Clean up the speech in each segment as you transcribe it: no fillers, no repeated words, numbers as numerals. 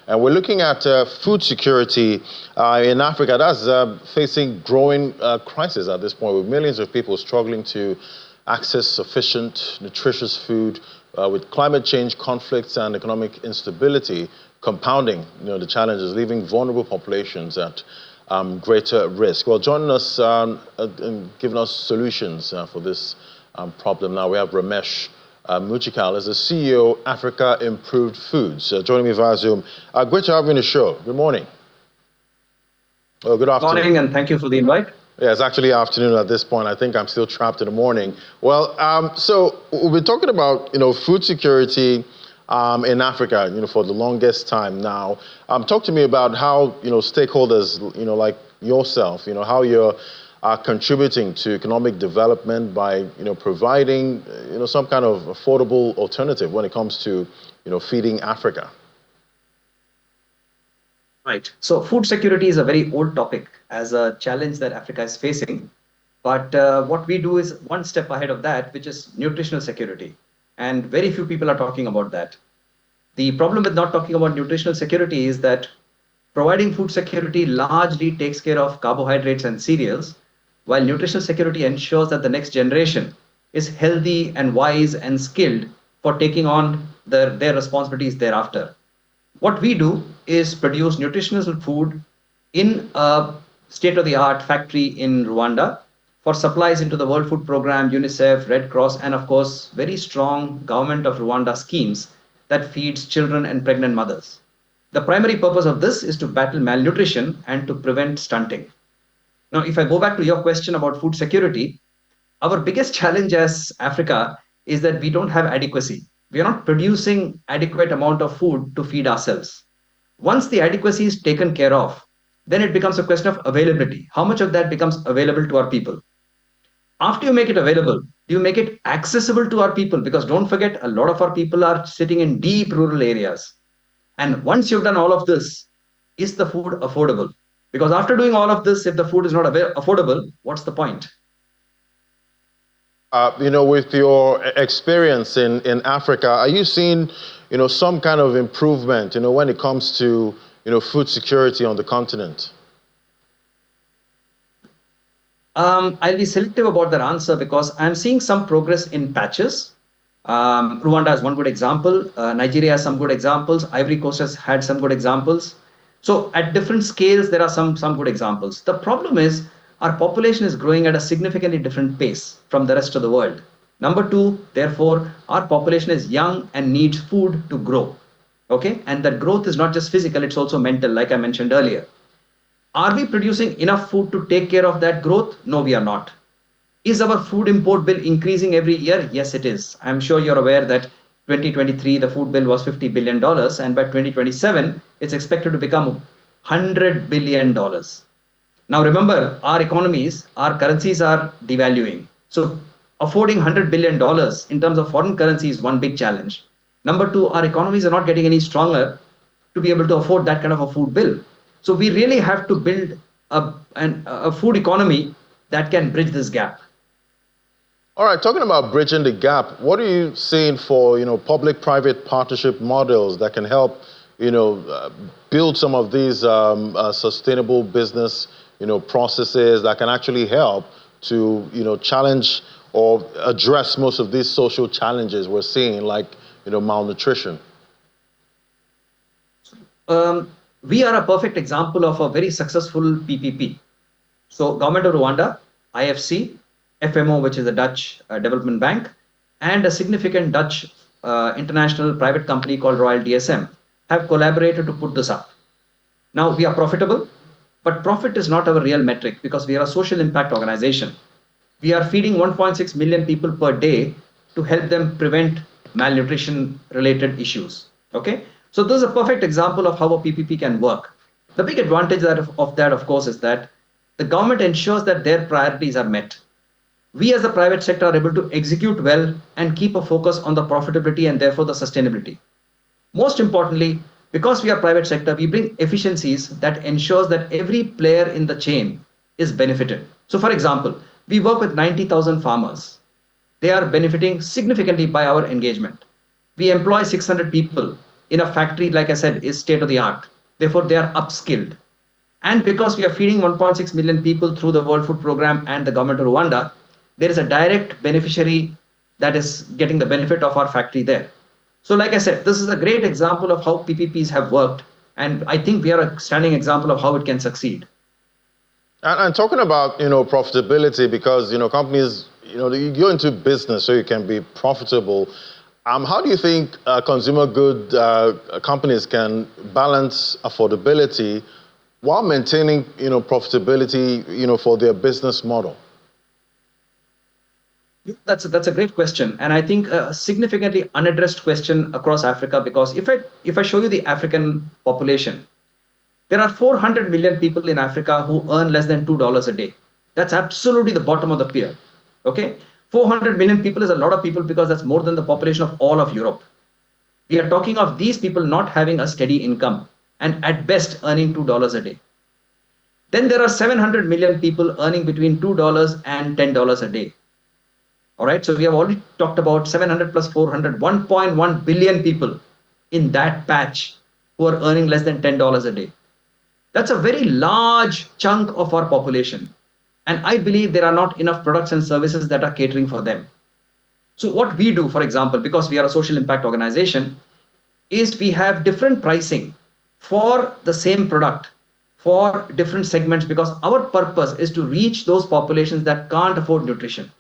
And we're looking at food security in Africa. That's facing growing crisis at this point, with millions of people struggling to access sufficient, nutritious food, with climate change, conflicts, and economic instability compounding, the challenges, leaving vulnerable populations at greater risk. Well, joining us and giving us solutions for this problem now, we have Ramesh Muchikal is the CEO, Africa Improved Foods, joining me via Zoom. Great to have you on the show. Good morning. Oh, good afternoon. Good morning, and thank you for the invite. Yeah, it's actually afternoon at this point. I think I'm still trapped in the morning. Well, so we've been talking about, food security in Africa, for the longest time now. Talk to me about how, stakeholders, like yourself, how you're contributing to economic development by, providing, some kind of affordable alternative when it comes to, feeding Africa. Right. So food security is a very old topic as a challenge that Africa is facing. But what we do is one step ahead of that, which is nutritional security. And very few people are talking about that. The problem with not talking about nutritional security is that providing food security largely takes care of carbohydrates and cereals, while nutritional security ensures that the next generation is healthy and wise and skilled for taking on their responsibilities thereafter. What we do is produce nutritional food in a state-of-the-art factory in Rwanda for supplies into the World Food Program, UNICEF, Red Cross, and of course, very strong government of Rwanda schemes that feeds children and pregnant mothers. The primary purpose of this is to battle malnutrition and to prevent stunting. Now, if I go back to your question about food security, our biggest challenge as Africa is that we don't have adequacy. We are not producing adequate amount of food to feed ourselves. Once the adequacy is taken care of, then it becomes a question of availability. How much of that becomes available to our people? After you make it available, do you make it accessible to our people? Because don't forget, a lot of our people are sitting in deep rural areas. And once you've done all of this, is the food affordable? Because after doing all of this, if the food is not affordable, what's the point? With your experience in Africa, are you seeing, some kind of improvement, when it comes to, food security on the continent? I'll be selective about that answer because I'm seeing some progress in patches. Rwanda is one good example. Nigeria has some good examples. Ivory Coast has had some good examples. So at different scales, there are some good examples. The problem is our population is growing at a significantly different pace from the rest of the world. Number two, therefore, our population is young and needs food to grow. Okay, and that growth is not just physical, it's also mental, like I mentioned earlier. Are we producing enough food to take care of that growth? No, we are not. Is our food import bill increasing every year? Yes, it is. I'm sure you're aware that 2023, the food bill was $50 billion, and by 2027, it's expected to become $100 billion. Now, remember, our economies, our currencies are devaluing. So affording $100 billion in terms of foreign currency is one big challenge. Number two, our economies are not getting any stronger to be able to afford that kind of a food bill. So we really have to build a food economy that can bridge this gap. All right, talking about bridging the gap, what are you seeing for, public-private partnership models that can help, build some of these sustainable business, processes that can actually help to, challenge or address most of these social challenges we're seeing, like, malnutrition? We are a perfect example of a very successful PPP. So Government of Rwanda, IFC, FMO, which is a Dutch development bank, and a significant Dutch international private company called Royal DSM have collaborated to put this up. Now, we are profitable, but profit is not our real metric because we are a social impact organization. We are feeding 1.6 million people per day to help them prevent malnutrition related issues. Okay, so this is a perfect example of how a PPP can work. The big advantage of that, of course, is that the government ensures that their priorities are met. We as the private sector are able to execute well and keep a focus on the profitability and therefore the sustainability. Most importantly, because we are private sector, we bring efficiencies that ensures that every player in the chain is benefited. So for example, we work with 90,000 farmers. They are benefiting significantly by our engagement. We employ 600 people in a factory, like I said, is state of the art. Therefore, they are upskilled. And because we are feeding 1.6 million people through the World Food Program and the government of Rwanda, there is a direct beneficiary that is getting the benefit of our factory there. So, like I said, this is a great example of how PPPs have worked. And I think we are a standing example of how it can succeed. And talking about, profitability, because, companies, you go into business so you can be profitable. How do you think consumer good companies can balance affordability while maintaining, profitability, for their business model? That's a great question, and I think a significantly unaddressed question across Africa. Because if I show you the African population, there are 400 million people in Africa who earn less than $2 a day. That's absolutely the bottom of the pier. Okay, 400 million people is a lot of people because that's more than the population of all of Europe. We are talking of these people not having a steady income and at best earning $2 a day. Then there are 700 million people earning between $2 and $10 a day. All right, so we have already talked about 700 plus 400, 1.1 billion people in that patch who are earning less than $10 a day. That's a very large chunk of our population. And I believe there are not enough products and services that are catering for them. So what we do, for example, because we are a social impact organization, is we have different pricing for the same product for different segments, because our purpose is to reach those populations that can't afford nutrition.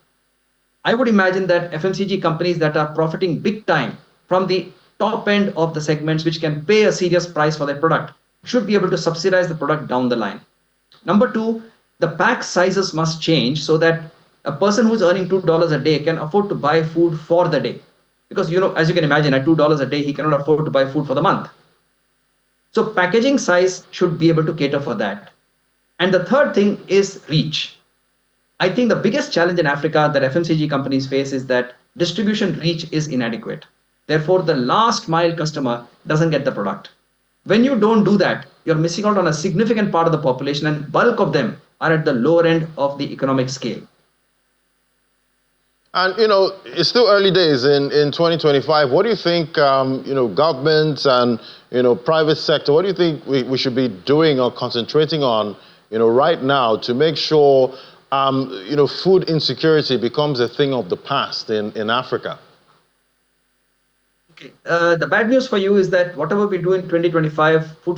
I would imagine that FMCG companies that are profiting big time from the top end of the segments, which can pay a serious price for their product, should be able to subsidize the product down the line. Number two, the pack sizes must change so that a person who's earning $2 a day can afford to buy food for the day. Because, as you can imagine, at $2 a day, he cannot afford to buy food for the month. So packaging size should be able to cater for that. And the third thing is reach. I think the biggest challenge in Africa that FMCG companies face is that distribution reach is inadequate. Therefore, the last mile customer doesn't get the product. When you don't do that, you're missing out on a significant part of the population, and bulk of them are at the lower end of the economic scale. And, it's still early days in 2025. What do you think, governments and, private sector, what do you think we should be doing or concentrating on, right now to make sure food insecurity becomes a thing of the past in Africa? Okay. The bad news for you is that whatever we do in 2025, food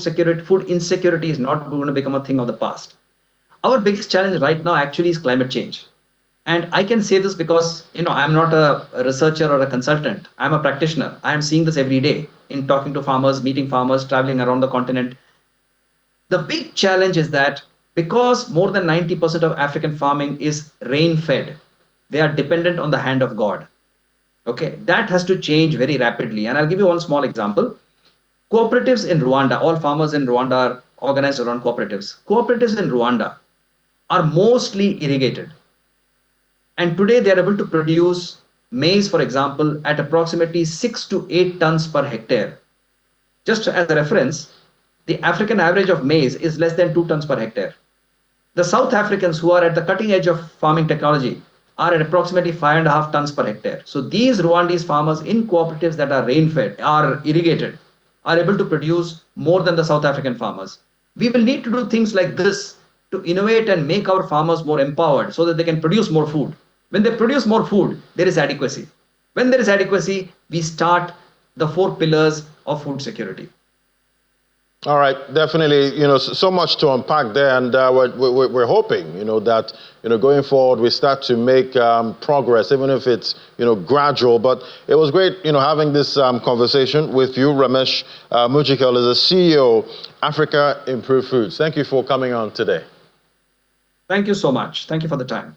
insecurity is not going to become a thing of the past. Our biggest challenge right now actually is climate change. And I can say this because, I'm not a researcher or a consultant. I'm a practitioner. I am seeing this every day in talking to farmers, meeting farmers, traveling around the continent. The big challenge is that because more than 90% of African farming is rain-fed, they are dependent on the hand of God. Okay, that has to change very rapidly. And I'll give you one small example. Cooperatives in Rwanda, all farmers in Rwanda are organized around cooperatives. Cooperatives in Rwanda are mostly irrigated. And today they are able to produce maize, for example, at approximately 6 to 8 tons per hectare. Just as a reference, the African average of maize is less than 2 tons per hectare. The South Africans, who are at the cutting edge of farming technology, are at approximately 5.5 tons per hectare. So these Rwandese farmers in cooperatives that are rain-fed, are irrigated, are able to produce more than the South African farmers. We will need to do things like this to innovate and make our farmers more empowered so that they can produce more food. When they produce more food, there is adequacy. When there is adequacy, we start the 4 pillars of food security. All right, definitely, so much to unpack there, and we're hoping, that, going forward, we start to make progress, even if it's, gradual. But it was great, having this conversation with you. Ramesh Mujikal is the CEO, Africa Improved Foods. Thank you for coming on today. Thank you so much. Thank you for the time.